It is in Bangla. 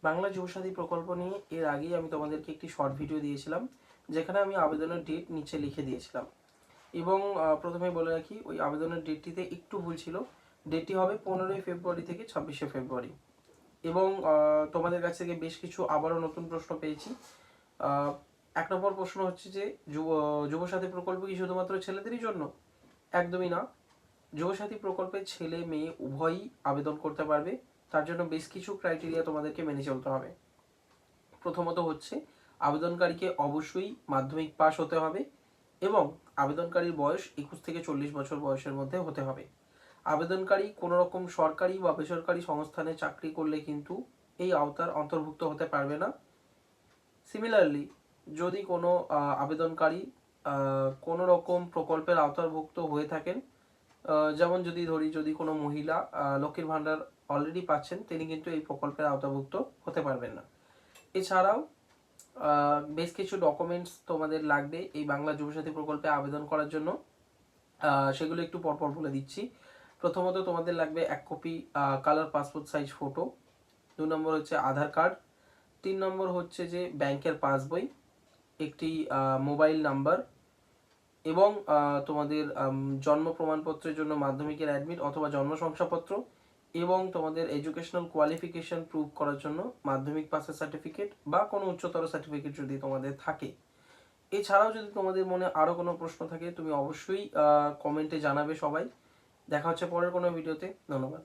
বাংলা যুবসাথী প্রকল্প নিয়ে এর আগেই আমি তোমাদেরকে একটি শর্ট ভিডিও দিয়েছিলাম, যেখানে আমি আবেদনের ডেট নিচে লিখে দিয়েছিলাম। এবং প্রথমে বলে রাখি, ওই আবেদনের ডেটটিতে একটু ভুল ছিল। ডেটটি হবে 15ই ফেব্রুয়ারি থেকে 26শে ফেব্রুয়ারি। এবং তোমাদের কাছ থেকে বেশ কিছু আবারও নতুন প্রশ্ন পেয়েছি। এক নম্বর প্রশ্ন হচ্ছে যে যুবসাথী প্রকল্প কি শুধুমাত্র ছেলেদেরই জন্য? একদমই না। যুবসাথী প্রকল্পে ছেলে মেয়ে উভয়ই আবেদন করতে পারবে। তার জন্য বেশ কিছু ক্রাইটেরিয়া তোমাদেরকে মেনে চলতে হবে। প্রথমত হচ্ছে, আবেদনকারীকে অবশ্যই মাধ্যমিক পাস হতে হবে এবং আবেদনকারীর বয়স 21 থেকে 40 বছর বয়সের মধ্যে হতে হবে। আবেদনকারী কোনো রকম সরকারি বা বেসরকারি সংস্থানে চাকরি করলে কিন্তু এই আওতার অন্তর্ভুক্ত হতে পারবে না। সিমিলারলি, যদি কোনো আবেদনকারী কোনো রকম প্রকল্পের আওতাভুক্ত হয়ে থাকেন, যেমন যদি কোনো মহিলা লক্ষ্মীর ভাণ্ডার অলরেডি পাচ্ছেন, তিনি কিন্তু এই প্রকল্পের আওতাভুক্ত হতে পারবেন না। এছাড়াও বেশ কিছু ডকুমেন্টস তোমাদের লাগবে এই বাংলা যুবসাথী প্রকল্পে আবেদন করার জন্য। সেগুলো একটু পরপর বলে দিচ্ছি। প্রথমত তোমাদের লাগবে 1 copy colour passport size photo. 2 নম্বর হচ্ছে আধার কার্ড। 3 নম্বর হচ্ছে যে ব্যাংকের পাসবই, একটি মোবাইল নাম্বার এবং তোমাদের জন্ম প্রমাণপত্রের জন্য মাধ্যমিকের অ্যাডমিট অথবা জন্ম শংসাপত্র, এবং তোমাদের এডুকেশনাল কোয়ালিফিকেশন প্রুভ করার জন্য মাধ্যমিক পাসের সার্টিফিকেট বা কোনো উচ্চতর সার্টিফিকেট যদি তোমাদের থাকে। এছাড়াও যদি তোমাদের মনে আরও কোনো প্রশ্ন থাকে, তুমি অবশ্যই কমেন্টে জানাবে সবাই। দেখা হচ্ছে পরের কোনো ভিডিওতে। ধন্যবাদ।